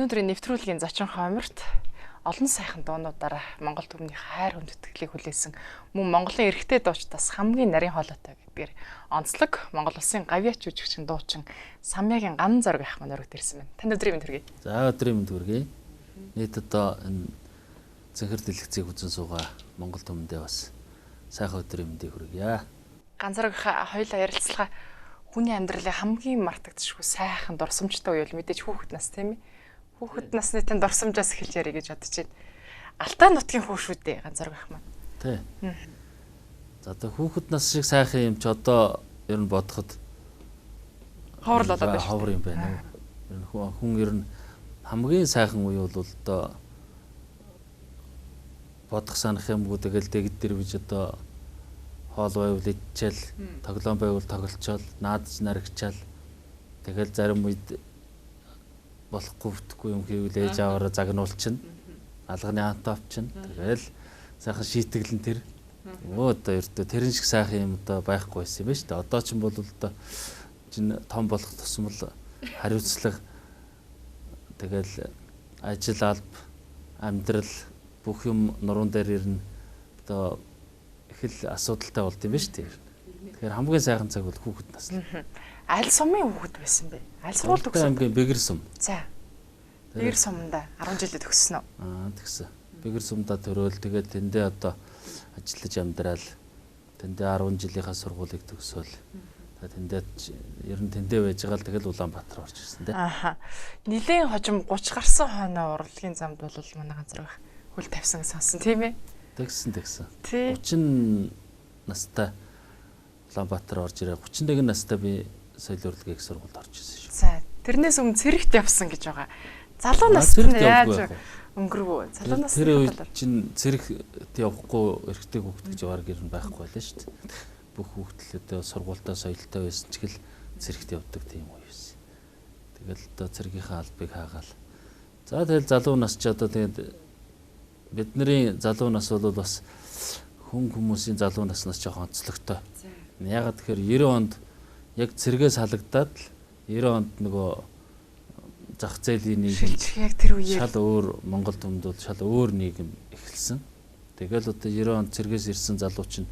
Өнөөдрийн нэвтрүүлгийн зочин хооморт олон сайхан дуунуудаараа Монгол түмний хайр хүндэтгэлийг хүлээсэн мөн Монголын эрэгтэй дуучдаас хамгийн нарийн хоолойтой гэдгээр онцлог Монгол улсын гавьяач жүжигчин дуучин Самьягийн Ган зориг ах маань өргөд ирсэн байна. Танд өдрийн мэнд хүргэе. За өдрийн мэнд хүргэе. Нийт одоо энэ зэнхэр дэлгэцийг үзэн суугаа Монгол түмэндээ бас сайхан өдрийн мэндийг хүргье. Ган зориг ах хоёулаа ярилцлага хүний амьдралын хамгийн мартагдчихгүй сайхан дурсамжтай үеэл мэдээж хүүхэд нас тийм ээ. Хүүхэд насны тань дурсамжаас эхэлж ярих гэж бодож байна. Алтай нутгийн хүү шүү дээ Ган зориг ах маань. Тий. За одоо хүүхэд нас шиг сайхан юм ч одоо ер нь бодоход ховор л болоод байна. Ховор юм байна. Ер нь хүн ер нь хамгийн сайхан үе бол одоо бодох санах юмгүй тэгэл дэгд дэр биж одоо хоол байвал идчихэл, тоглоом байвал тоглолцоол, наадч нарагчаал. Тэгэл зарим үед болохгүй бүтэхгүй юм хийвэл ээж аваараа загнуулчихна. Алганы ант авчихна. Тэгэл сайхан шийтгэлэн тэр. Одоо ердөө тэрэн шиг сайхан юм одоо байхгүй байсан юм байна шүү дээ. Одоо ч юм бол одоо чинь том болох тусмал хариуцлага тэгэл ажил алба, амьдрал бүх юм нуруунд дээр ирнэ. Одоо их л асуудалтай болд юм байна шүү дээ. Тэгэхээр хамгийн сайхан цаг бол хүүхэд нас. Аль сумын хүүхэд байсан бэ? Аль сургуульд төгссөн? Аймгийн Бэгэр сум. За. Бэгэр сумда 10 жилд төгссөн үү? Тэгсэн. Бэгэр сумда төрөөл тэгээд тэндээ одоо ажиллаж амьдрал. Тэндээ 10 жилийнхаа сургуулийг төгсөөл. Тэгээд тэндээ ер нь тэндээ байж байгаа л тэгэл Улаанбаатар орж ирсэн дээ. Нилийн хожим 30 гарсан хойно урлагийн замд бол манай Ган зориг хөл тавьсан сонсон тийм ээ? Тэгсэн. 30 настай Улаанбаатар орж ирээ. 31 настай би соёл урлагийн сургуульд орж ирсэн шүү. За, тэрнээс өмнө цэрэгт явсан гэж байгаа. Залуу наст нь яаж өнгөрвөө? Залуу нас тэр үед чинь цэрэгт явахгүй эрэгтэй хүүхэд гэж яваар гэр нь байхгүй байлаа шүү дээ. Бүх хүүхдлүүдээ сургуультай соёлтой байсан ч гэл цэрэгт явдаг тийм үе байсан. Тэгэл одоо цэргийнхаа албыг хаагаал. За тэгэл залуу нас ч одоо тэгээд бидний залуу нас бол бас хүмүүсийн залуу наснаас жоохон онцлогтой. Ягаад тэгэхээр 90 онд яг цэргээс халагдаад л 90 онд нөгөө зах зээлийн нийгэм яг тэр үеэр шал өөр Монгол түмэнд бол шал өөр нийгэм эхэлсэн. Тэгэл одоо 90 онд цэргээс ирсэн залууч нь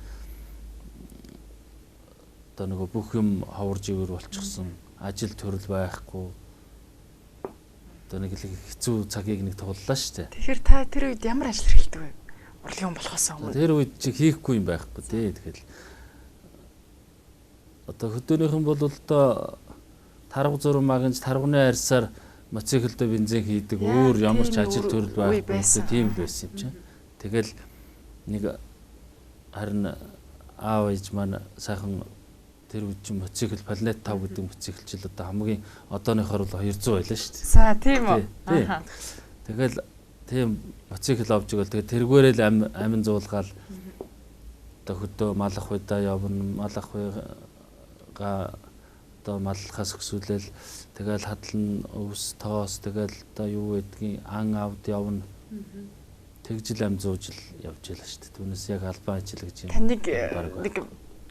одоо нөгөө бүх юм ховор живэр болчихсон. Ажил төрөл байхгүй. Одоо нэг л хэцүү цагийг нэг тууллаа шүү дээ. Тэгэхээр та тэр үед ямар ажил эрхэлдэг вэ? Урлагийн хүн болохоос өмнө. Тэр үед чи хийхгүй юм байхгүй тий. Тэгэл одоо хөдөөнийхэн бол одоо тарга зураг магнж тарганы арьсаар мотоциклдөө бензин хийдэг өөр ямар ч ажил төрөл байхгүй тийм л байсан юм чинь. Тэгэл нэг харин аав ээж маань сайхан тэр үед чинь мотоцикл Planet 5 гэдэг мотоциклчил одоо хамгийн одооныхоор бол 200 байлаа шүү дээ. За тийм үү. Тэгэл тийм мотоцикл авч игэл тэгээ тэргээрэл амин зуулгаал одоо хөдөө малах уйдаа явна малах одоо маллахаас өсвөлэл тэгэл хадлан өвс тоос тэгэл одоо юу гэдгийг ан авд явна. Тэгжил ам 100 жил явж ялаа шүү дээ. Түүнээс яг албан ажил гэж юм. Таныг нэг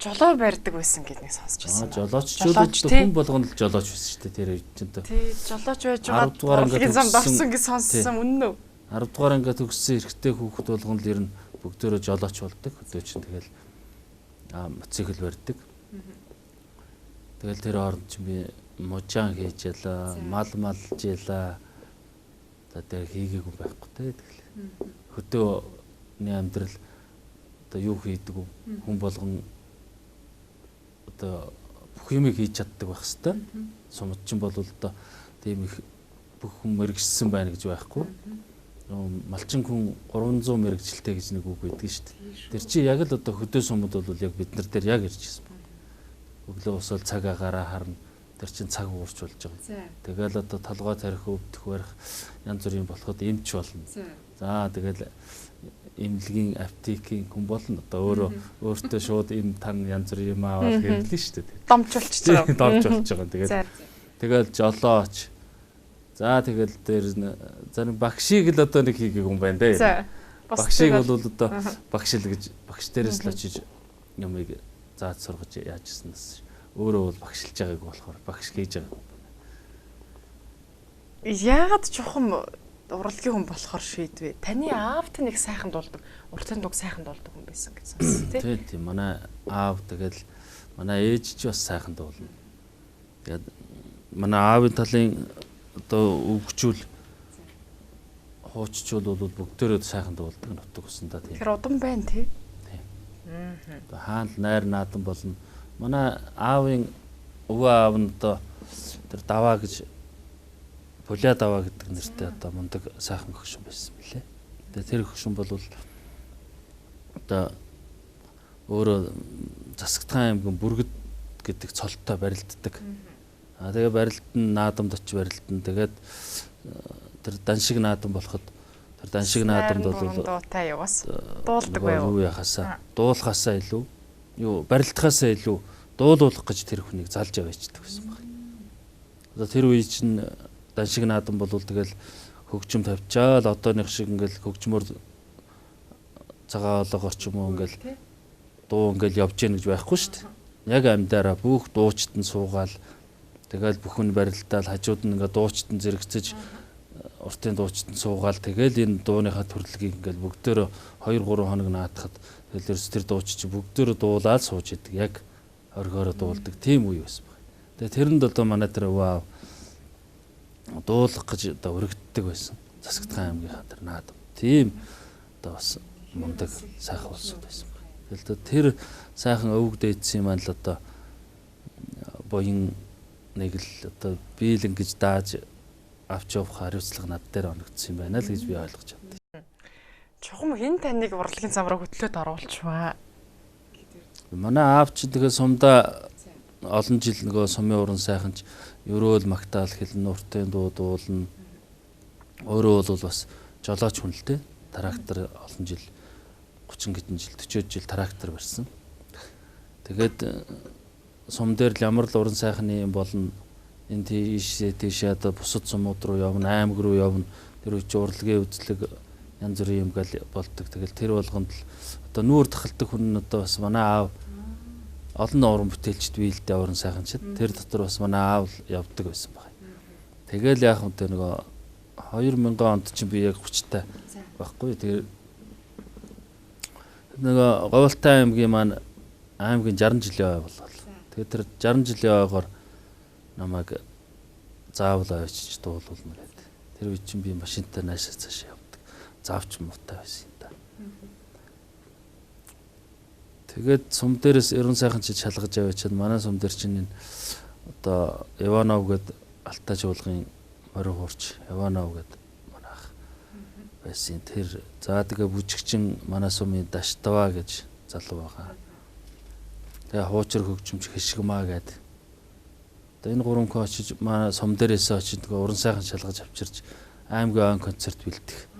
жолоо барьдаг байсан гэдгийг сонсч байсан. Жолооччууд хүн болгоно л жолооч байсан шүү дээ. Тэр үед чинь. Тий, жолооч байж байгаа. Урлагийн замд орсон гэж сонссон үнэн үү? 10 дугаар ангиа төгссөн эрэгтэй хүүхэд болгоно л ер нь бүгдөө жолооч болдог. Хөдөө чинь тэгэл мотоцикл барьдаг. Тэгэл тэр хооронд чинь би мужаан хийж ялаа, мал малж ялаа. Одоо хийгээгүй байхгүй те тэгэл. Хөдөөний амьдрал одоо юу хийдэг вэ? Хүн болгон одоо бүх юмыг хийж чаддаг байх хэвээр. Сумдчин бол одоо тийм их бүх хүн мэрэгжсэн байна гэж байхгүй. Малчин хүн 300 мэрэгжилтэй гэж нэг үг байдаг шүү дээ. Тэр чи яг л одоо хөдөө сумд бол яг бид нар дээр яг ирж ирсэн. Өглөө усвал цаг агаараа харна. Тэр чин цаг уурч болж байгаа. Тэгэл одоо толгой тарих өвдөх барих янз бүрийн болоход эмч болно. За тэгэл эмнэлгийн аптекийн хүн болно. Одоо өөртөө шууд эм тан янз бүрийн юм аваад хэрэглэн шүү дээ. Домжуулчихж байгаа. Домжуулж байгаа. Тэгэл жолооч. За тэгэл дээр зарим багшийг л одоо нэг хийгээг юм байна дээ. Багшийг бол одоо багш л гэж багш дээрээс л очиж юмыг зааж сургаж яажснаас өөрөө бол багшилж байгааг болохоор багш хийж байгаа. яагаад чухам урлагийн хүн болохоор шийдвэ? Таны аавт нэг сайхан дуулдаг, уртын дуг сайхан дуулдаг хүн байсан гэж сонссон тий. Тийм манай аав тэгэл манай ээж ч бас сайхан дуулна. Тэгээд манай аавын талын одоо өвгчүүл хууччүүл бол бүгдээрээ сайхан дуулдаг нутаг уснда тийм. Тэр удам байна тий. Одоо хаан найр наадан болно. Манай аавын өвөө аав нь одоо тэр даваа гэж Пуля даваа гэдэг нэртэй одоо мундаг сайхан хөгшин байсан мөлий. Тэгээ тэр хөгшин бол одоо өөрөө Засагтхан аймгийн Бүргэд гэдэг цолтой барилддаг. Тэгээ барилд нь наадамд очиж барилдана. Тэгээд тэр даншиг наадам болоход тэр даншиг наадамд бол дуутай яваас дуулдаг байв. Юу яхасаа дуулахасаа илүү юу барилдахасаа илүү дуулуулах гэж тэр хүнийг залж аваачдаг байсан баг. Одоо тэр үе чинь даншиг наадам бол тэгэл хөгжим тавьчаал одооных шиг ингээл хөгжмөр цагаалгаар ч юм уу ингээл дуу ингээл явж гин гэж байхгүй шүү дээ. Яг амьдаараа бүх дуучид нь суугаал тэгэл бүхэн барилдаал хажууд нь ингээ дуучид нь зэрэгцэж уртын дуучид нь суугаал тэгэл энэ дууныхаа төрлөгийг ингээл бүгдөө 2 3 хоног наадахад тэгэл ерөөс тэр дууч чи бүгдөө дуулаад сууж идэг. Яг оргиороо дуулдаг тийм үе байсан баг. Тэгээ тэрэнд одоо манай тэр өвөө дуулах гэж одоо өргөддөг байсан. Засагтхан аймгийнхаа тэр наадам. Тийм одоо бас мундаг сайхан улсууд байсан баг. Тэгэл тэр сайхан өвөг дээдсэн маань л одоо буян нэг л одоо биелэн гэж дааж авч явах хариуцлага над дээр оногдсон юм байна л гэж би ойлгож байна. Чухам хэн таныг урлагийн зам руу хөтлөөд оруулчихваа? Манай аав чи тэгээ сумда олон жил нөгөө сумын уран сайханч ерөөл магтаал хэлнэ, уртын дуу дуулна. Өөрөө бол бас жолооч хүн л дээ. Трактор олон жил 30 гэдэн жил 40 жил трактор барьсан. Тэгээд сум дээр л ямар л уран сайхны юм болно. Энэ тийшээ одоо бусад сумууд руу явна, аймаг руу явна. Тэр үеч урлагийн үзлэг янз бүрийн юм гал болдог. Тэгэл тэр болгонд л одоо нүүр тахалдаг хүн нь одоо бас манай аав олон уран бүтээлчд биелдэ уран сайханчид тэр дотор бас манай аав явдаг байсан баг. Тэгэл яах вэ нөгөө 2000 онд чинь би яг 30 таа байхгүй. Тэр нөгөө Говьалтай аймгийн маань аймгийн 60 жилийн ой болол. Тэгээд тэр 60 жилийн ойгоор намайг заавал авчиж дуулуулна гэдэг. Тэр үе чинь би машинтай наашаа цаашаа явдаг. Заавч муутай байсан юм да. Тэгээд сум дээрээс ерөн сайхан чи шалгаж аваачаад манай сум дээр чинь энэ одоо Иванов гээд Алтай жуулгын морин хуурч Иванов гээд манайх байсан. Тэр за тэгээ бүжигчин манай сумын Даштава гэж залуу байгаа. Тэгээ хуучир хөгжимч Хэшгмаа гээд одоо энэ гурван хүн очиж манай сум дээрээс очиж тэгээ уран сайхан шалгаж авчирч аймгийн концерт бэлдэх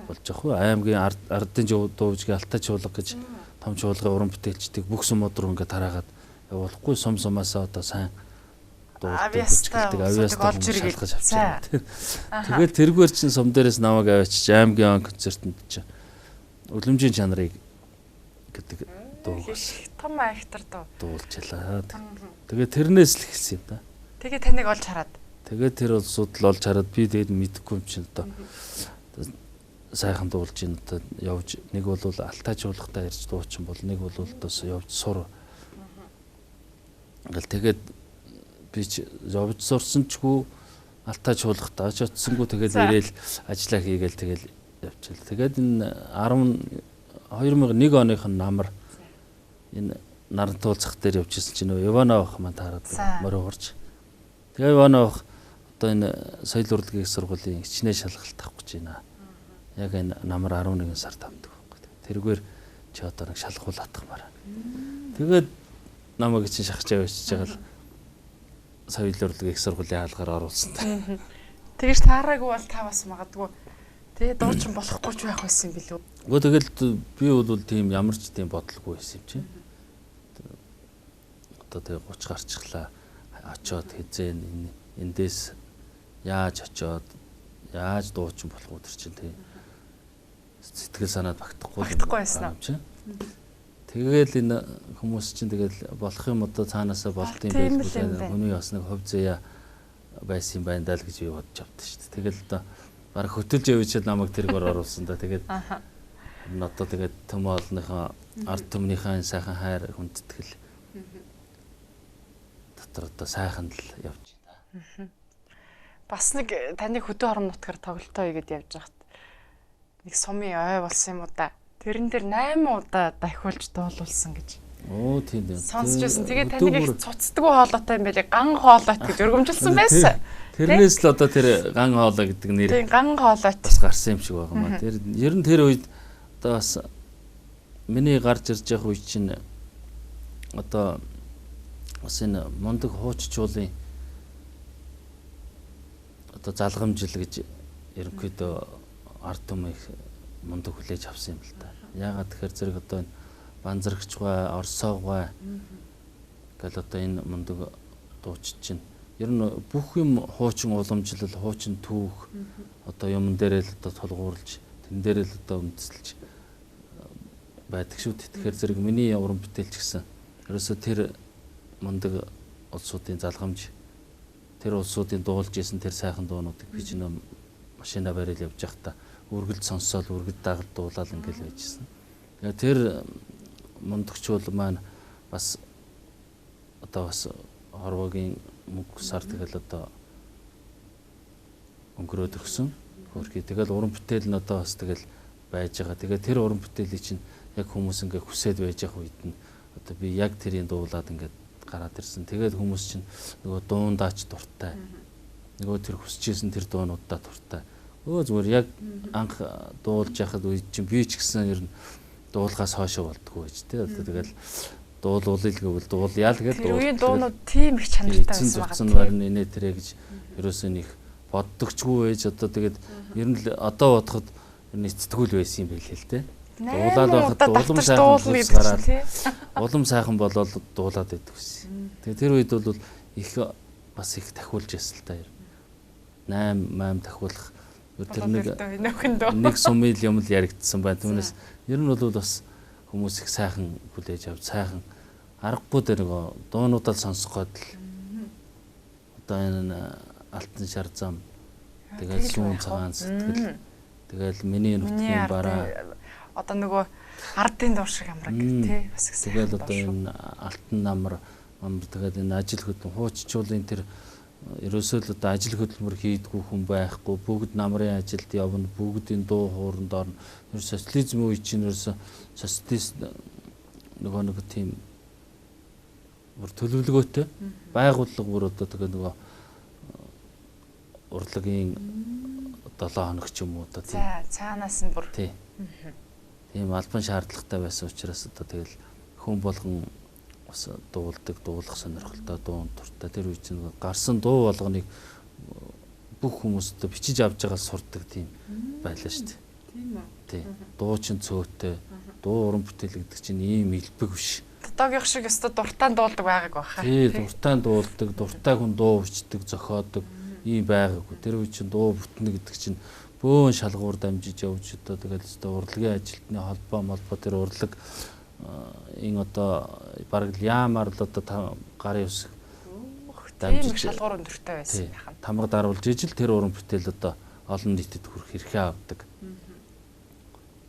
болж байгаа хөө. Аймгийн ардын дуувжгийн Алтай жуулга гэж том чуулгын уран бүтээлчдийг бүх сумууд руу ингээд тараагаад явуулахгүй сум сумаасаа одоо сайн дуулдаг авьяастай олж ирэх гэж авчирна. Тэгээд тэргээр чин сум дээрээс намайг аваачиж аймгийн концертанд чинь үлэмжийн чанарыг гэдэг дуугаас том айхтар дуулжлаа. Тэгээд тэрнээс л эхэлсэн юм да. Тэгээ таныг олж хараад. Тэгээд тэр улсууд л олж хараад би тэгээд мэдэхгүй юм чинь одоо сайхан дуулж ин одоо явж нэг бол Алтай жуулгатай ирж дуучин бол нэг бол одоос явж сур. Ингээл тэгээд би ч явж сурсан чгүй Алтай жуулгатай очиодсонгүй тэгээд ирээл ажиллаа хийгээл тэгэл явчихлаа. Тэгээд энэ 2001 оных нь намар энэ Нарантуул зах дээр явжсэн чинь Иванов ах маань таарад морин хурж. Тэгээ Иванов одоо энэ соёл урлагийн сургуулийн хичнээн шалгалт авах гэж байна. Яг энэ намар 11 сард авдаг байхгүй. Тэргээр чи одоо нэг шалгуул атгамаар. Тэгээд намайг чинь шахаж авчиж байгаа л соёл урлагийн сургуулийн хаалгаар оруулсан та. Тэгэж таараагүй бол та бас магадгүй тэгээ дуучин болохгүй ч байх байсан юм билүү. Гэхдээ тэгэл би бол тийм ямар ч тийм бодлого байсан юм чинь. Одоо тэгээ 30 гарчихлаа. Очоод хизээ эндээс яаж очоод яаж дуучин болох вэ чинь тийм сэтгэл санаад багтахгүй байсан юм чинь. Тэгээл энэ хүмүүс чинь тэгэл болох юм одоо цаанаасаа болд юм байлгүй хүний бас нэг хувь заяа байсан юм байна даа л гэж би бодож авдаа шүү дээ. Тэгэл одоо баг хөтөлж явж намайг тэргээр оруулсан да. Тэгээд одоо тэгээд төм олныхоо ард түмнийхээ сайхан хайр хүндэтгэл дотор одоо сайхан л явж байна. Бас нэг таны хөдөө орон нутгаар тоглолтоо игээд явж байхад нэг сумын ой болсон юм уу да. Тэрэн дээр 8 удаа дахиулж дуулуулсан гэж. Оо тийм дээ. Сонсч байсан. Тэгээд таныг их цуцдаггүй хоолойтой юм байлээ. Ган хоолойт гэж өргөмжилсэн байсан. Тэрнээс л одоо тэр ган хоолой гэдэг нэр. Тийм ган хоолойт бас гарсан юм шиг байгаа маа. Тэр ер нь тэр үед одоо бас миний гарч ирж явах үе чинь одоо бас энэ мундаг хууччуулын одоо залгамжил гэж ерөнхийдөө ард түмийг мундаг хүлээж авсан юм л да. Яагаад тэгэхээр зэрэг одоо энэ банзрагчгай, орсоогой гэл одоо энэ мундаг дууч чинь ер нь бүх юм хуучин уламжлал, хуучин түүх одоо юм дээрээ л одоо тулгуурлаж, тэн дээрээ л одоо үндэслэж байдаг шүү дээ. Тэгэхээр зэрэг миний уран бүтээлч гэсэн ерөөсө тэр мундаг улсуудын залгамж, тэр улсуудын дуулж исэн тэр сайхан дуунуудыг би ч нөө машина барил явж байхдаа үргэлж сонсоол, үргэлж дагал дуулаад ингээл байжсэн. Тэгээ тэр мундагчул маань бас одоо бас хорвогийн мөнгө сар тэгэл одоо өнгөрөөд өгсөн. Хөрхий тэгэл уран бүтээл нь одоо бас тэгэл байж байгаа. Тэгээ тэр уран бүтээлийг чинь яг хүмүүс ингээ хүсээд байж явах үед нь одоо би яг тэрийг дуулаад ингээд гараад ирсэн. Тэгээд хүмүүс чинь нөгөө дуундаач дуртай. Нөгөө тэр хүсчихсэн тэр дуунуудаа дуртай. Өө зүгээр яг анх дуулж яхад үед чинь би ч гэсэн ер нь дуулахаас хойшоо болдгоо байж тээ. Одоо тэгэл дуулуулъя гэвэл дуулъя л гэж дуулах. Тэр үеийн дуунууд тийм их чанартай байсан байгаа. Эцэн барин инээ тэрэ гэж ерөөсөө нэг боддогчгүй байж одоо тэгээд ер нь одоо бодоход эцэтгүүл байсан юм байл л тээ. Дуулаад байхад улам сайхан гараад улам сайхан болоод дуулаад байдаг ус. Тэгээ тэр үед бол их бас их тахиулж ясал та ер. 8 тахиулах тэр нэг сумын юм л яригдсан байна. Түүнээс ер нь бол бас хүмүүс их сайхан хүлээж авч сайхан аргагүй дээр нөгөө дуунуудаа сонсох гээд л одоо энэ алтан шар зам тэгэл сүүн цагаан сэтгэл тэгэл миний нутгийн бараа одоо нөгөө ардын дуур шиг амраг тий бас их тэгэл одоо энэ алтан намар тэгээд энэ ажил хөдлөн хууччуулын тэр ерөөсөө л одоо ажил хөдөлмөр хийдгүү хүн байхгүй бүгд намрын ажилд явна бүгдийн дуу хооронд орно социализм үе чинь ерөөсөө социалист нөгөө нэг тийм бүр төлөвлөгөөтэй байгууллага бүр одоо тэгээ нөгөө урлагийн 7 хоног ч юм уу одоо тийм цаанаас нь бүр тийм албан шаардлагатай байсан учраас одоо тэгэл хүн болгон бас дуулдаг дуулах сонирхолтой дуун туртай тэр үе чинь гарсан дуу болгоныг бүх хүмүүс одоо бичиж авч байгаа сурдаг тийм байлаа шүү дээ. Тийм үү. Тийм. Дуу чин цөөтэй дуу уран бүтээл гэдэг чинь ийм илбэг биш. Дотоогийнх шиг өстө дуртаан дуулдаг байгааг баха. Тийм дуртаан дуулдаг, дуртай хүн дуу бичдэг, зохиодог ийм байгаагүй. Тэр үе чинь дуу бүтнэ гэдэг чинь бөөн шалгуур дамжиж явж одоо тэгэл өстө урлагийн ажилтны холбоо тэр урлаг энэ одоо бараг яамаар л одоо гарын ус дамжиж шалгуур өндөртэй байсан яхан. Тамга даруулж ижил тэр уран бүтээл одоо олон нийтэд хүрэх хэрхээ авдаг.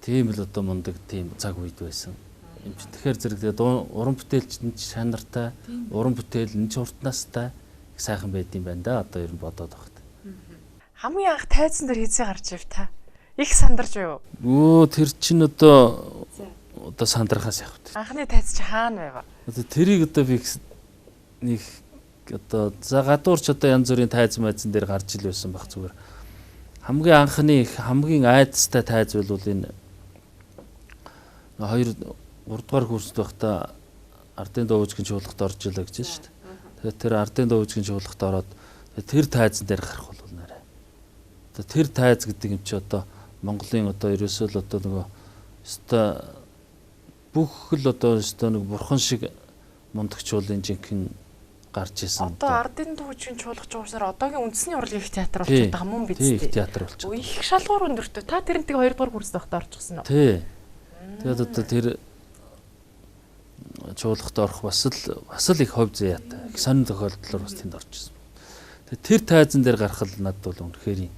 Тийм л одоо мундаг тийм цаг үед байсан. Энд тэгэхээр зэрэг уран бүтээлч нь шанартай, уран бүтээл нь ч уртнастай их сайхан байд юм байна да одоо ер нь бодоод багт. Хамгийн анх тайзан дээр хийцээ гарч ив та. Их сандарч юу? Өө тэр чинь одоо сандрахаас явах. Анхны тайз чи хаана байва? Одоо тэрийг одоо би нэг одоо за гадуурч одоо янз бүрийн тайз майзан дээр гарч ил байсан баг зүгээр. Хамгийн анхны хамгийн айдастай тайз бол энэ 2 3 дугаар курст байхдаа ардын дуугчгийн чуулгад орж илаа гэж шүү дээ. Тэгээд тэр ардын дуугчгийн чуулгад ороод тэр тайзан дээр гарах бол нэрэ. Одоо тэр тайз гэдэг юм чи одоо Монголын одоо ерөөсөө л одоо нөгөө өстой бүх л одоо өстой нэг бурхан шиг мундагчуулын жинхэнэ гарч исэн. Одоо ардын дуугчгийн чуулгад жуусаар одоогийн үндэсний урлагийн их театр болчиход байгаа юм биз дээ. Их театр болчиход. Их шалгуур өндөртөө. Та тэрнтэйг 2 дугаар курст байхдаа орчихсон уу? Тий. Тэгээд одоо тэр чуулгад орох бас л их ховь заяатай. Их сонир тохиолдлоор бас тэнд орчихсон. Тэр тайзан дээр гарах л надад бол үнэхээр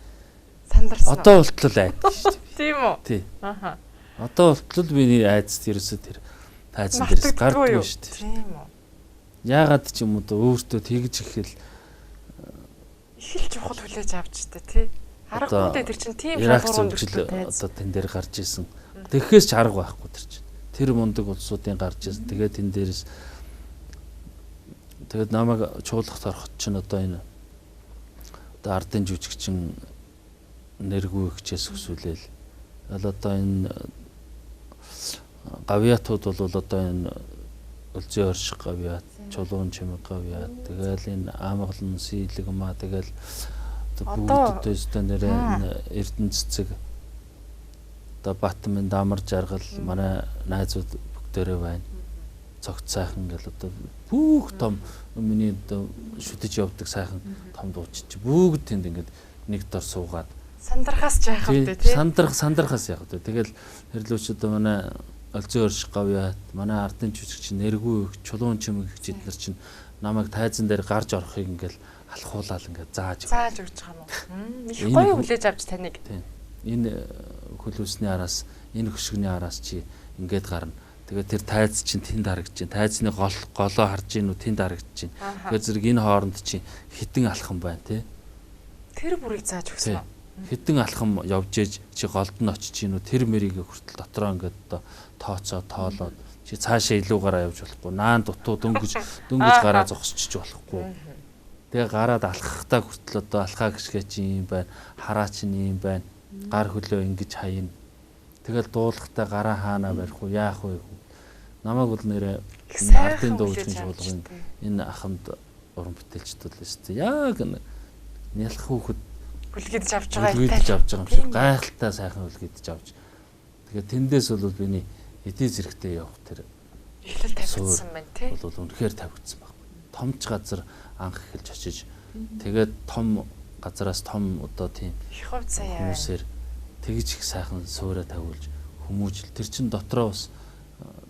Сандарсан. одоо болтол айдаг шүү дээ. Тийм үү? Тий. Аха. Одоо болтол миний айдас ерөөсөө тэр тайзан дээрээс гардгүй шүү дээ. Тийм үү? Яагаад ч юм уу өөртөө тэгж ихэл Их л чухал хүлээж авч та тий. Аргагүй дээ тэр чинь тийм шалгуур зөвжил одоо тэн дээр гарч исэн. Тэгэхээс ч арга байхгүй тэр чинь. Тэр мундаг улсуудын гарч исэн. Тэгээд тэн дээрээс тэгээд намайг чуулгахт ороход чинь одоо энэ одоо ардын жүжигчин нэргүй хчээс өсвөлээл. Одоо энэ гавьяатууд бол одоо энэ өлзий орших гавьяат, чулуун чимэг гавьяат, тэгэл энэ амгалан сийлэг маа тэгэл бүгд өстө нэрээ Эрдэнэ цэцэг одоо Батмын дамар жаргал манай найзууд бүгдээрээ байна. Цогт сайхан гэл одоо бүх том миний одоо шүтэж явдаг сайхан том дуучид чи бүгд тэнд ингээд нэг дор суугаад сандрахаас жаахав дээ тий. Сандрахаас яг дээ. Тэгэл хэрлүүч одоо манай өлзөө орш гавьяат, манай ардын жүжигч нэргүй чулуун чимэг гэж эднэр чинь намайг тайзан дээр гарч орохыг ингээл алхуулаад ингээд зааж өгч байгаа юм. Их гоё хүлээж авч таныг. Тийм. Энэ хөлөөсний араас, энэ хөшгөний араас чи ингээд гарна. Тэгээд тэр тайз чинь тэнд харагдаж байна. Тайзны голоо харж гин үү тэнд харагдаж байна. Тэгэхээр зэрэг энэ хооронд чи хитэн алхам байна тий. Тэр бүрийг зааж өгсөн үү? Хитэн алхам явж ээж чи голд нь очиж гин үү тэр мэрийг хүртэл дотроо ингээд одоо тооцоо тоолоод чи цаашаа илүү гараа явж болохгүй. Наан дутуу дөнгөж гараа зогсчих болохгүй. Тэгээ гараад алхахтаа хүртэл одоо алхаа гიშгэ чи юм байна. Хараа чи юм байна. Гар хөлөө ингэж хаяна. Тэгэл дуулахтаа гараа хаана барих уу яах вэ? Намайг бол нэрэ ардын дуугийн чуулгын энэ аханд уран бүтээлчд бол өстэй яг нялх хүүхэд үлгэдэж авч байгаа юм шиг гайхалтай сайхан үлгэдэж авч. Тэгээд тэндээс бол миний эдийн зэрэгтэй явах тэр эхлэл тавигдсан байна тий. Бол үнэхээр тавигдсан баг. Томч газар анх эхэлж очиж тэгээд том газараас том одоо тийм их хувь цаа хүмүүсээр тэгж их сайхан суурэ тавиулж хүмүүжил тэр чин дотроо бас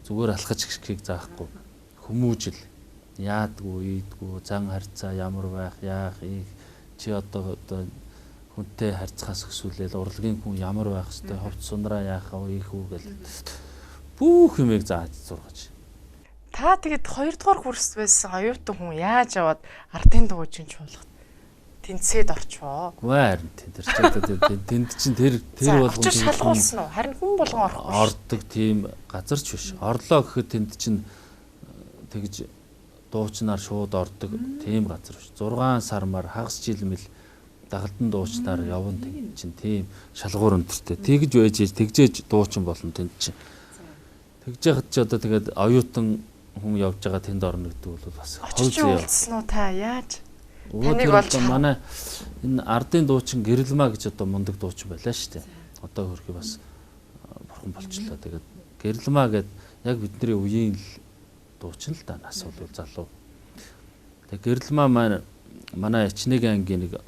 зүгээр алхаж гихийг заахгүй хүмүүжил яадгүй ийдгүй зан харьцаа ямар байх яах их чи одоо хүнтэй харьцахаас өсвөлээл урлагийн хүн ямар байх хэвээр ховц сундраа яахаа их үү гэл бүх юмыг зааж зургаж. Та тэгэд 2 дугаар курс байсан оюутан хүн яаж яваад ардын дуугийн чуулгад тэнцээд орчвоо. Харин тэнд чинь тэр болгон шалгуулсан уу? Харин хүн болгон ордог тийм газар ч биш. Орлоо гэхэд тэнд чинь тэгж дуучнаар шууд ордог тийм газар биш. 6 сармаар хагас жилмэл дагалдан дуучнаар явна тэнд чинь тийм шалгуур өндөртэй. Тэгж байж тэгжээж дуучин болно тэнд чинь. Тэгж яхад ч одоо тэгээд оюутан хүн явж байгаа тэнд орно гэдэг бол бас очиж уулзсан уу та яаж? Таныг болж манай энэ ардын дуучин Гэрэлмаа гэж одоо мундаг дуучин байлаа шүү дээ. Одоо хөрхий бас бурхан болчлоо. Тэгээд Гэрэлмаа гэд яг бидний үеийн л дуучин л да нас бол залуу. Тэгээд Гэрэлмаа манай Ичнэг ангийн нэг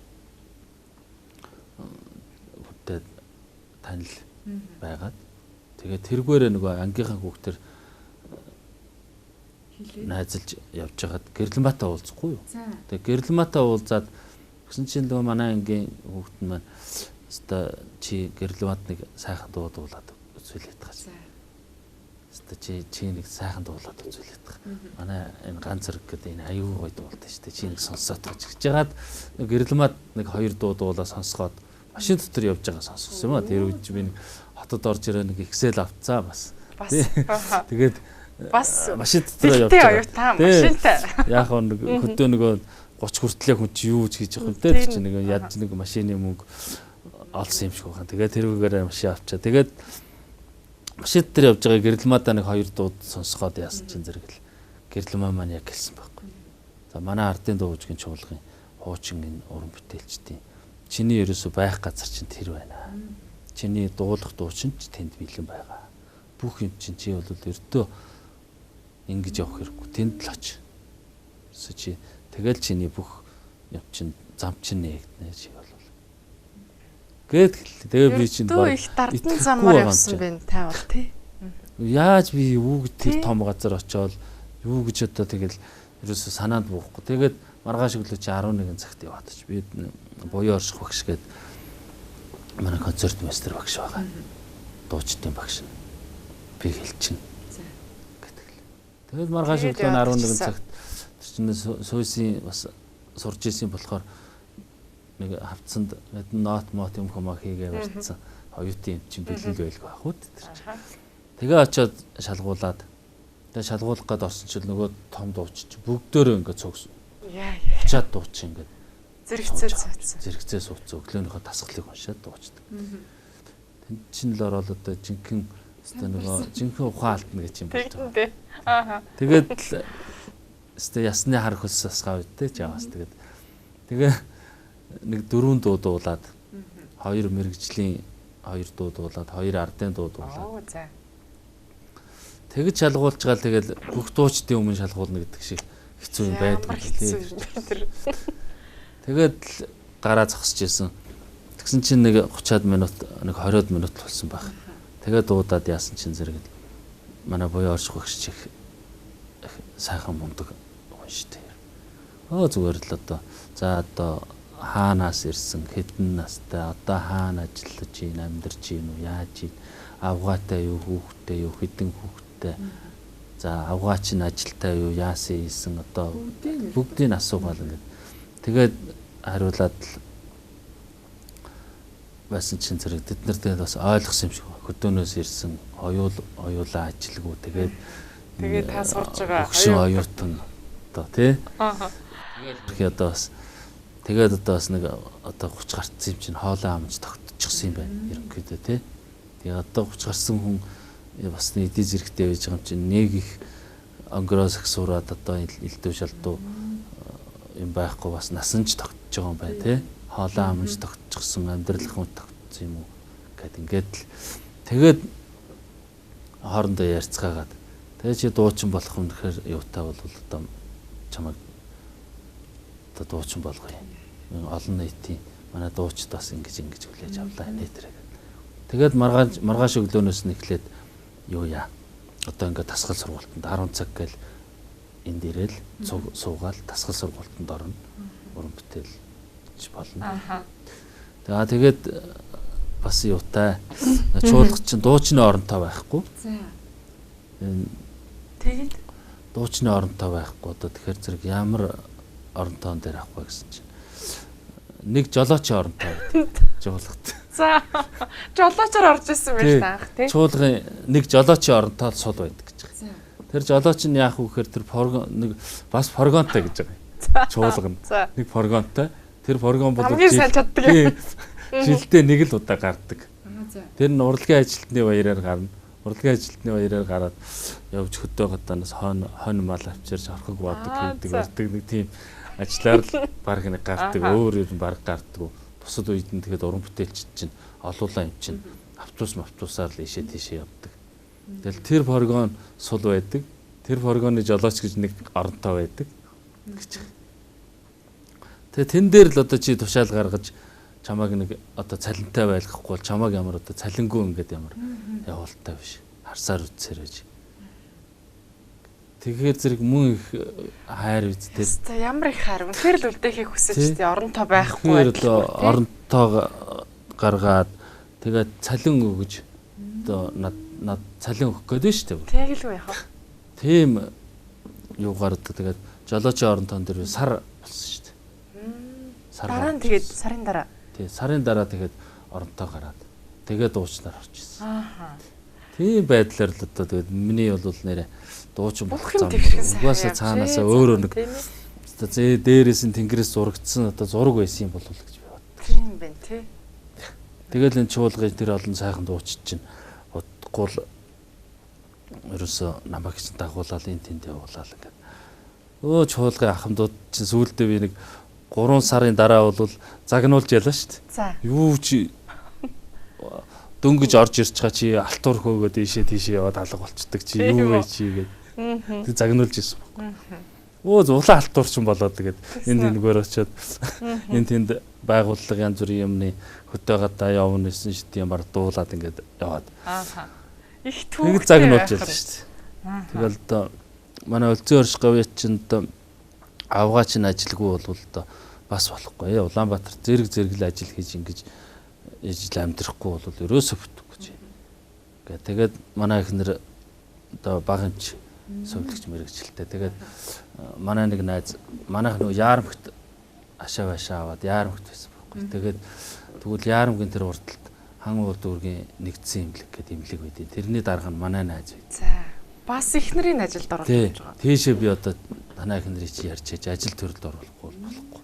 хүнтэй танил байгаад тэгээд тэргээрээ нөгөө ангийнхаа хүүхдэр найзалж явж хагаад Гэрэлмаатай уулзахгүй юу. Тэгээ Гэрэлмаатай уулзаад гэсэн чинь нөгөө манай ангийн хүүхэд маань өстой чи Гэрэлмаат нэг сайхан дуулаад үзүүлээд байгаа. Өстой чи нэг сайхан дуулаад үзүүлээд байгаа. Манай энэ ганц зэрэг гэдэг энэ аюу гой дуулдаг шүү дээ. Чи нэг сонсоод байгаа гэж жагаад Гэрэлмаат нэг 2 дуулаа сонсгоод машин дотор явж байгаа сонсгосон юм а. Тэр үед би нэг хотод орж ирээ нэг Excel авцаа бас. Тэгээд бас машин дотор явж байгаа. Машинтай. Яг нэг хөдөө нөгөө 30 хүртлээ хүн чи юу гэж хийж байгаа юм те чи нэг ядж нэг машины мөнгө олсон юм шиг байна. Тэгээд тэрүүгээр машин авчаа. Тэгээд машин дотор явж байгаа Гэрэлмаадаа нэг 2 дууд сонсгоод яасан чинь зэрэг л Гэрэлмаа маань яг гэлсэн байхгүй. За манай ардын дуугийн чуулгын хуучин энэ уран бүтээлчдийн чиний ерөөсөө байх газар чинь тэр байна. Чиний дуулах дуучин ч тэнд бэлэн байгаа. Бүх юм чинь чи бол өртөө ингэж явах хэрэггүй. Тэнд л оч. Чи тэгэл чиний бүх юм чинь зам чинь нээгднэ чи бол. Тэгээ би чинь баг их дардан замаар явсан байна та бол тий. Яаж би юу гэж тэр том газар очиод юу гэж одоо тэгэл ерөөсө санаанд буухгүй. Тэгээд маргааш өглөө чи 11 цагт яваад чи би буян орших багш гээд манай концерт мастер багш байгаа. Дуучдын багш нь. Би хэлчин. Гэдэг л. Тэгээд маргааш өглөө 11 цагт чинь суусын бас сурж исэн болохоор нэг хавцанд нот юм хомоо хийгээ барьцсан. Оюутын юм чинь бэлэн байлгүй байх уу тэр чинь. Тэгээ очиод шалгуулад тэгээ шалгуулах гээд орсон чил нөгөө том дуучч бүгдөө ингээд цогс. Яа. Чад дууч ингээд зэрэгцээ сууцсан өглөөнийхөө дасгалыг уншаад дуучдаг. Тэн чинь л ороод одоо жинхэнэ өстой нөгөө жинхэнэ ухаан алдна гэж юм болж байгаа. Тэгээд л өстой ясны хар хөлсөөс гавьдтэй ч яваас тэгээ нэг 4 дуу дуулаад 2 мэрэгжлийн 2 дуу дуулаад 2 ардын дуу дуулаад. За. Тэгж шалгуулж байгаа тэгэл бүх дуучдын өмнө шалгуулна гэдэг шиг хэцүү юм байдаг лээ. Тэгээд гараа зогсож исэн. Тэгсэн чинь нэг 30-аад минут нэг 20-од минут болсон байх. Тэгээд дуудаад яасан чинь зэрэг манай буян орших багш чих сайхан мундаг унштай. Зүгээр л одоо за одоо хаанаас ирсэн, хэдэн настай, одоо хаана ажиллаж ийн, амьдарч ийн үү, яаж ийн, авгаатай юу, хүүхдтэй юу, хэдэн хүүхдтэй. За авгаач нь ажилтай юу, яасан ийсэн одоо бүгдийг асуугаал ингээд. Тэгээд хариулаад байсан чинь зэрэг тэд нар тэгээд бас ойлгосон юм шиг хөдөөнөөс ирсэн оюулаа ажилгүй тэгээд та сурж байгаа хөшин оюутан одоо тий. Тэгээд одоо бас нэг одоо 30 гарцсан юм чинь хоолой амж тогтчихсон юм байна ерөнхийдөө тий. Тэгээд одоо 30 гарсан хүн бас нэг эдийн зэрэгтэй байж байгаа юм чинь нэг их онгороос их сураад одоо элдв шалдуу юм байхгүй бас насан ч тогтож байгаа юм байна тий. Хоолой амж тогтчихсон амьдрал хүн тогтсон юм уу гэд ингээд л тэгээд хоорондоо ярьцгаагаад тэгээд чи дуучин болох юм гэхээр юутай бол одоо чамайг одоо дуучин болгоё. Олон нийтийн манай дуучид бас ингэж хүлээж авлаа нэ тэрэг. Тэгээд маргааш өглөөнөөс нь эхлээд юу яа. Одоо ингээд тасгал сургуультанд 10 цаг гээл энд ирээл суугаал тасгал сургуультанд орно. Уран бүтээл болно. Тэгээд бас юутай чуулга чинь дуучны оронтой байхгүй. Тэгээд дуучны оронтой байхгүй одоо тэгэхээр зэрэг ямар оронтойн дээр авах вэ гэсэн чинь нэг жолоочийн оронтой жуулгад. За жолоочоор орж исэн байж таах тий. Чуулгын нэг жолоочийн оронтой сул байдаг гэж байгаа. Тэр жолооч нь яах вэ гэхээр тэр нэг бас форгонтой гэж байгаа. Чуулга нь нэг форгонтой. Тэр форгон бол хамгийн сайн чаддаг юм. жилдээ нэг л удаа гардаг. Тэр нь урлагийн ажилтны баяраар гарна. Урлагийн ажилтны баяраар гараад явж хөдөө гадаанаас хонь мал авчирч орхог баадаг гэдэг барьдаг нэг тийм ажлаар л баг нэг гардаг. Өөр юм баг гардаг. Бусад үед нь тэгээд уран бүтээлч чинь олуулаа юм чинь автобусаар л ийшээ тийшээ явдаг. Тэгэл тэр форгон сул байдаг. Тэр форгоны жолооч гэж нэг оронтой байдаг гэж. Тэгээ тэн дээр л одоо чи тушаал гаргаж чамааг нэг одоо цалинтай байлгахгүй бол чамааг ямар одоо цалингүй ингээд ямар явуултай биш. Харсаар үзсээр байж. Тэгэхээр зэрэг мөн их хайр үз тэр. За ямар их хайр. Үнэхээр л үлдээхийг хүсэж тий оронтой байхгүй байх. Оронтой гаргаад тэгээд цалин өгөж одоо над цалин өгөх гээд байна шүү дээ. Тэгэлгүй яах вэ? Тийм юугаар одоо тэгээд жолоочийн оронтон дээр сар болсон шүү дээ. Дараа нь тэгээд сарын дараа. Тий сарын дараа тэгээд оронтой гараад тэгээд дуучнаар орж ирсэн. Тийм байдлаар л одоо тэгээд миний бол нэрэ дуучин болох юм. Угаасаа цаанаасаа өөрөө нэг одоо дээрээс нь тэнгэрээс зурагдсан одоо зураг байсан юм болов уу гэж би боддог. Тийм байна тий. Тэгэл энэ чуулгын тэр олон сайхан дуучид чинь удахгүй л ерөөсө намайг чинь дагуулаад энэ тэнд явуулаад ингээд чуулгын ахмадууд чинь сүүлдээ би нэг 3 сарын дараа бол загнуулж ялаа шүү дээ. За. Юу чи дөнгөж орж ирж байгаа чи алтуур хөөгөөд тийшээ яваад алга болцдог чи юу вэ чи гээд. Тэг загнуулж исэн баг. Зулаа алтуур ч юм болоод тэгээд энэ тэнгээр очиод энэ тэнд байгууллага янз бүрийн юмны хөдөө гадаа явна гэсэн шүү дээ ямар дуулаад ингээд яваад. Их түүх. Тэг загнуулж ялаа шүү дээ. Тэгэл одоо манай өлзөн орш гавьяа чинь одоо авгаа чинь ажилгүй бол одоо бас болохгүй. Улаанбаатар зэрэг ажил хийж ингэж ижил амьдрахгүй бол ерөөсөө бүтггүй ч. Тэгээд манай ихнэр одоо багынч сувлагч мэрэгчлээ. Тэгээд манай нэг найз манайх нөгөө Яарамгт ашаа аваад Яарамгт байсан байхгүй. Тэгээд тэгвэл Яарамгийн тэр урталт хан уу дүүргийн нэгдсэн имлэг гэдэг имлэг байдیں۔ Тэрний дарга нь манай найз байд. За. Бас ихнэрийн ажилд орох гэж байгаа. Тийшээ би одоо танай ихнэрийг чи ярьж чаж ажил төрөлд оруулахгүй болохгүй.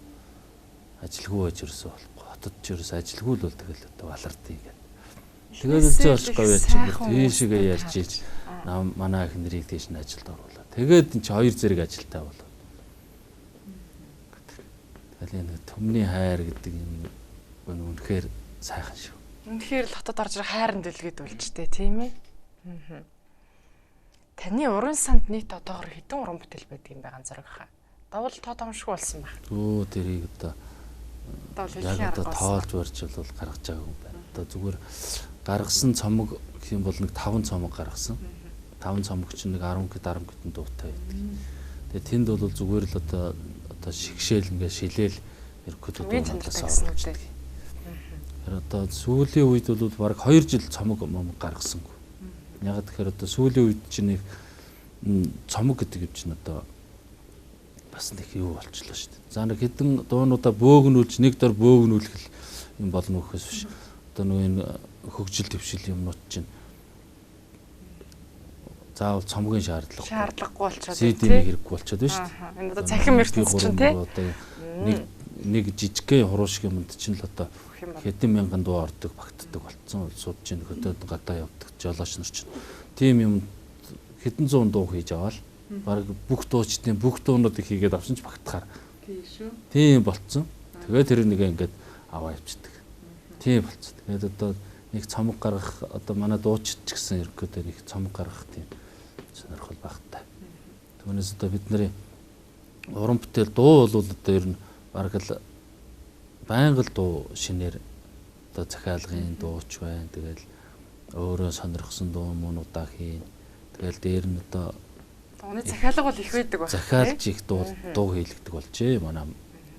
Ажилгүй байж ерөөсөө болохгүй. Хотод ч ерөөсөө ажилгүй л бол тэгэл одоо балардыг гэдэг. Тэгээд үлзээ олчихгүй яач юм бол тийшээ ярьж ийж манай ихнэрийг тийш нь ажилд оруулаа. Тэгээд энэ чи хоёр зэрэг ажилтай болоо. Тэгэл энэ төмний хайр гэдэг юм үнэхээр сайхан шүү. Үнэхээр л хотод орж ирэх хайрын дэлгэд үлжтэй тийм ээ. Аа. Таны уран санд нийт одоогор хэдэн уран бүтээл байдаг юм бэ ганцаараа хаа? Довол тоомшгүй болсон баг. Өө тэрийг одоо яг одоо тоолж барьж бол гаргаж байгаагүй юм байна. Одоо зүгээр гаргасан цомог гэх юм бол нэг 5 цомог гаргасан. 5 цомог чинь нэг 10 гэдэн дуутай байдаг. Тэгээ тэнд бол зүгээр л одоо шигшээл ингээ шилээл ерөөд дуугаас оруулдаг. Тэр одоо сүүлийн үед бол баг 2 жил цомог гаргасангүй. Яг тэгэхээр одоо сүүлийн үед чинь нэг цомог гэдэг юм чинь одоо бас нэг юу болчихлоо шүү дээ. За нэг хэдэн дуунуудаа бөөгнүүлж нэг дор бөөгнүүлэх юм болно гэхээс биш. Одоо нөгөө энэ хөгжил төвшил юмнууд чинь заавал цомгийн шаардлагагүй болчиход CD-ний хэрэггүй болчиход байна шүү дээ. Энэ одоо цахим ертөнц чинь тий. Одоо нэг жижигхэн хуруушг юмд чинь л одоо хэдэн мянган дуу ордог багтдаг болцсон сууд чинь хөдөөд гадаа явдаг жолооч нар чинь тийм юм хэдэн зуун дуу хийж аваад баг бүх дуучдын бүх дуунуудыг хийгээд авсан ч багтахаар тийм болцсон. Тэгээд тэр нэг ингээд аваа явчихдаг. Тийм болцсон. Тэгээд одоо нэг цомог гаргах одоо манай дуучид ч гэсэн ерөөдөө нэг цомог гаргах тийм сонирхол багттай. Түүнээс одоо бидний уран бүтээл дуу бол одоо ер нь бараг л байнга л дуу шинээр одоо захиалгын дууч байна. Тэгэл өөрөө сонирхсон дуу муунуудаа хийн. Тэгэл дээр нь одоо дууны захиалга бол их байдаг байна. Захиалж их дуу хийлгдэг болжээ. Манай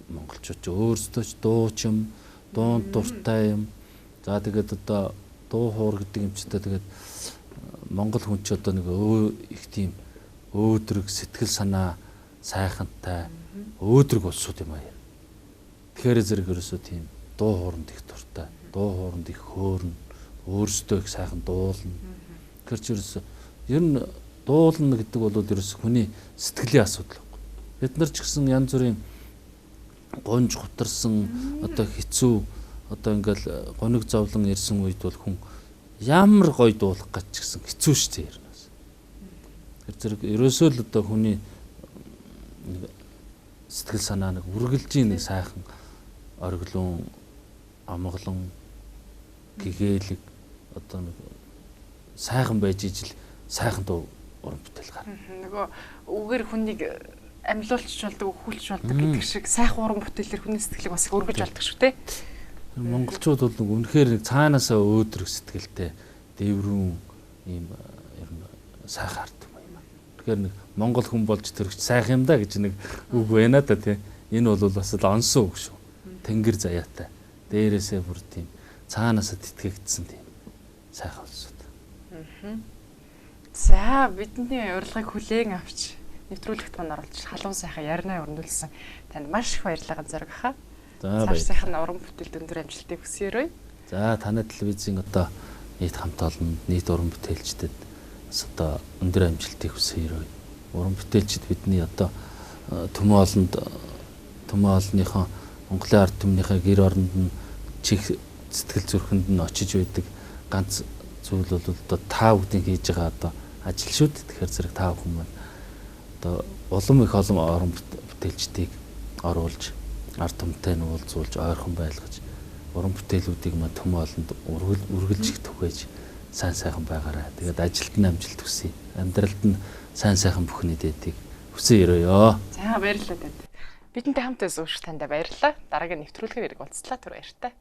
монголчууд ч өөрсдөө ч дууч юм, дуун дуртай юм. За тэгээд одоо дуу хуур гэдэг юм ч тэгээд монгол хүн ч одоо нэг их тийм өөдрөг сэтгэл санаа сайхантай өөдрөг улсууд юм аа. Тэгэхээр зэрэг ерөөсөө тийм дуу хооронд их дуртай, дуу хооронд их хөөрнө, өөрсдөө их сайхан дуулна. Тэгэхээр ч ерөөсөө ер нь дуулна гэдэг бол ерөөсөө хүний сэтгэлийн асуудал байхгүй. Бид нар ч гэсэн янз бүрийн гонж гутарсан одоо хэцүү одоо ингээл гониг зовлон ирсэн үед бол хүн ямар гоё дуулах гэж ч гэсэн хэцүү шүү дээ ернээс. Тэр зэрэг ерөөсөө л одоо хүний сэтгэл санаа нэг үргэлжийн нэг сайхан ориглон амгалан гэгээлэг одоо нэг сайхан байж ижил сайхан дуу уран бүтээл гарна. Нөгөө үгээр хүнийг амьлуулч болдог, өхүүлч болдог гэдэг шиг сайхан уран бүтээлээр хүний сэтгэлийг бас өргөж болдог шүү дээ. Монголчууд бол нэг үнэхээр нэг цаанаасаа өөдрөг сэтгэлтэй дэврүүн ийм ер нь сайхан ард юм аа. Тэгэхээр нэг монгол хүн болж төрөгч сайхан юм да гэж нэг үг байна да тий. Энэ бол бас л онсон үг шүү. Тэнгэр заяатай. Дээрээсээ бүр тийм цаанаасаа тэтгэгдсэн тийм сайхан улсууд. За бидний урилгыг хүлээн авч нэвтрүүлэгт мань оруулж халуун сайхан ярнаа өрнүүлсэн танд маш их баярлалаа ганцаараа хаа. За баярлалаа. Сайхан уран бүтээлд өндөр амжилтыг хүсье. За танай телевизийн одоо нийт хамт олон нийт уран бүтээлчдэд бас одоо өндөр амжилтыг хүсье. Уран бүтээлчд бидний одоо төмөө олонныхоо Монголын ард түмнийхээ гэр оронд нь чих сэтгэл зүрхэнд нь очиж байдаг ганц зүйл бол одоо та бүдийн хийж байгаа одоо ажил шүү дээ. Тэгэхээр зэрэг та бүхэн маань одоо улам их олон орон бүтээлчдийг оруулж ард түмтэй нь уулзуулж ойрхон байлгаж уран бүтээлүүдийг маань төмөө олонд үргэлж их түгээж сайн сайхан байгаарай. Тэгээд ажилд нь амжилт хүсье. Амьдралд нь сайн сайхан бүхний дэдийг хүсье өрөөё. За баярлалаа даа. Бидэнтэй хамт байсан ууш танд баярлалаа. Дараагийн нэвтрүүлгээр уулзлаа түр баяртай.